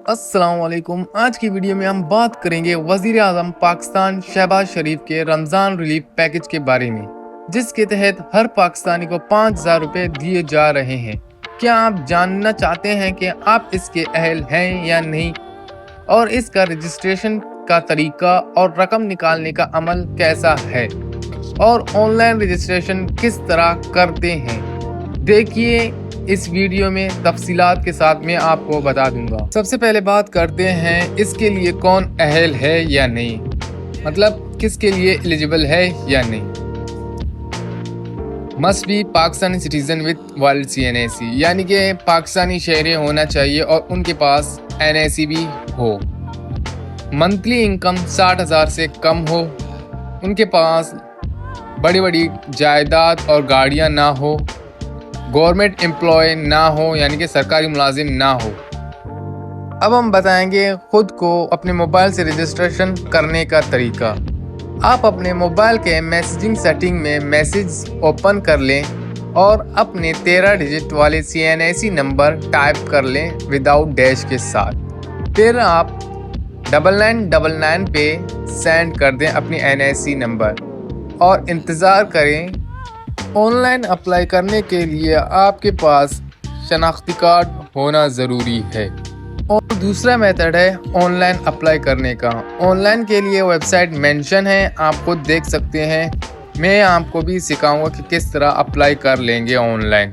अस्सलाम वालेकुम। आज की वीडियो में हम बात करेंगे वज़ीर आज़म पाकिस्तान शहबाज शरीफ के रमज़ान रिलीफ पैकेज के बारे में, जिसके तहत हर पाकिस्तानी को 5,000 रुपये दिए जा रहे हैं। क्या आप जानना चाहते हैं कि आप इसके अहल हैं या नहीं, और इसका रजिस्ट्रेशन का तरीका और रकम निकालने का अमल कैसा है, और ऑनलाइन रजिस्ट्रेशन किस तरह करते हैं? देखिए इस वीडियो में तफसीलात के साथ मैं आपको बता दूंगा। सबसे पहले बात करते हैं इसके लिए कौन अहल है या नहीं, मतलब किसके लिए एलिजिबल है या नहीं। Must be Pakistani citizen with valid CNAC, यानी कि पाकिस्तानी शहरी होना चाहिए और उनके पास NAC भी हो। मंथली इनकम 60,000 से कम हो, उनके पास बड़ी बड़ी जायदाद और गाड़ियां ना हो, गवर्नमेंट एम्प्लॉय ना हो यानी कि सरकारी मुलाजिम ना हो। अब हम बताएंगे खुद को अपने मोबाइल से रजिस्ट्रेशन करने का तरीका। आप अपने मोबाइल के मैसेजिंग सेटिंग में मैसेज ओपन कर लें और अपने 13 डिजिट वाले CNAC नंबर टाइप कर लें विदाउट डैश के साथ। फिर आप 9999 पे सेंड कर दें अपनी NAC नंबर और इंतज़ार करें। ऑनलाइन अप्लाई करने के लिए आपके पास शनाख्ती कार्ड होना ज़रूरी है। और दूसरा मेथड है ऑनलाइन अप्लाई करने का। ऑनलाइन के लिए वेबसाइट मेंशन है, आप खुद देख सकते हैं। मैं आपको भी सिखाऊंगा कि किस तरह अप्लाई कर लेंगे ऑनलाइन।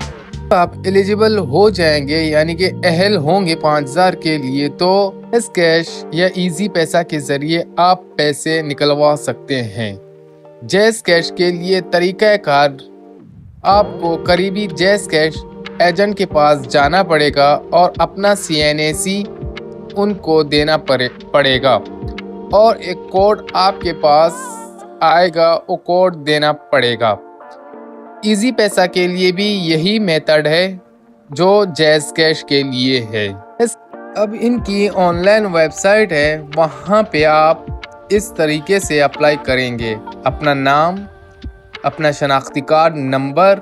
आप एलिजिबल हो जाएंगे यानी कि अहल होंगे 5,000 के लिए, तो इस कैश या इजी पैसा के ज़रिए आप पैसे निकलवा सकते हैं। जैज़ कैश के लिए तरीक़ा कार, आपको करीबी जैज़ कैश एजेंट के पास जाना पड़ेगा और अपना CNAC उनको देना पड़ेगा और एक कोड आपके पास आएगा, वो कोड देना पड़ेगा। इजी पैसा के लिए भी यही मेथड है जो जैज़ कैश के लिए है। अब इनकी ऑनलाइन वेबसाइट है, वहाँ पे आप इस तरीके से अप्लाई करेंगे। अपना नाम, अपना शनाख्ती कार्ड नंबर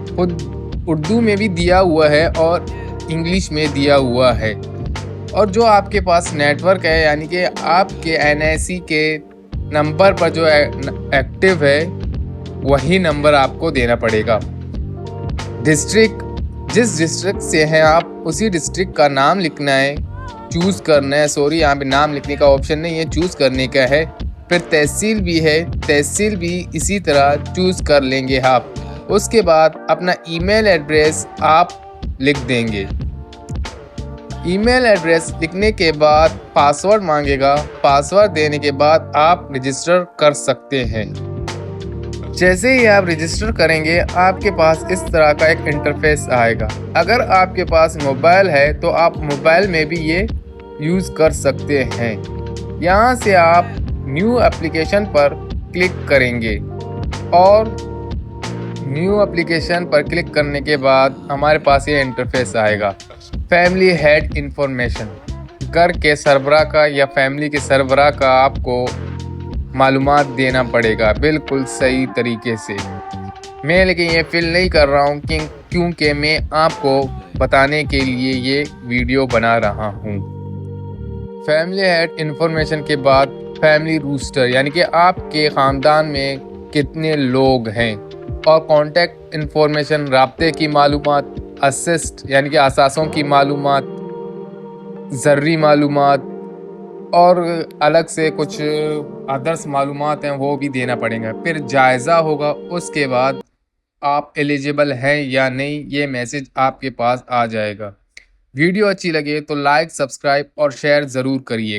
खुद उर्दू में भी दिया हुआ है और इंग्लिश में दिया हुआ है, और जो आपके पास नेटवर्क है यानी कि आपके NAC के नंबर पर जो एक्टिव है वही नंबर आपको देना पड़ेगा। डिस्ट्रिक्ट, जिस डिस्ट्रिक्ट से हैं आप उसी डिस्ट्रिक्ट का नाम लिखना है, चूज़ करना है। सॉरी, यहाँ पे नाम लिखने का ऑप्शन नहीं है, चूज़ करने का है। फिर तहसील भी है, तहसील भी इसी तरह चूज़ कर लेंगे आप। उसके बाद अपना ईमेल एड्रेस आप लिख देंगे। ईमेल एड्रेस लिखने के बाद पासवर्ड मांगेगा, पासवर्ड देने के बाद आप रजिस्टर कर सकते हैं। जैसे ही आप रजिस्टर करेंगे आपके पास इस तरह का एक इंटरफेस आएगा। अगर आपके पास मोबाइल है तो आप मोबाइल में भी ये यूज़ कर सकते हैं। यहाँ से आप न्यू एप्लीकेशन पर क्लिक करेंगे और न्यू एप्लीकेशन पर क्लिक करने के बाद हमारे पास ये इंटरफेस आएगा। फैमिली हेड इंफॉर्मेशन, घर के सरबराह का या फैमिली के सरबराह का आपको मालूमात देना पड़ेगा बिल्कुल सही तरीके से। मैं लेकिन ये फिल नहीं कर रहा हूँ क्योंकि मैं आपको बताने के लिए ये वीडियो बना रहा हूँ। फैमिली हेड इंफॉर्मेशन के बाद फैमिली रूस्टर, यानी कि आपके ख़ानदान में कितने लोग हैं, और कॉन्टैक्ट इंफॉर्मेशन, राब्ते की मालूमात, असिस्ट यानी कि असासों की मालूमात, ज़र्री मालूमात, और अलग से कुछ अदर्स मालूमात हैं वो भी देना पड़ेगा। फिर जायज़ा होगा, उसके बाद आप एलिजिबल हैं या नहीं ये मैसेज आपके पास आ जाएगा। वीडियो अच्छी लगे तो लाइक, सब्सक्राइब और शेयर ज़रूर करिएगा।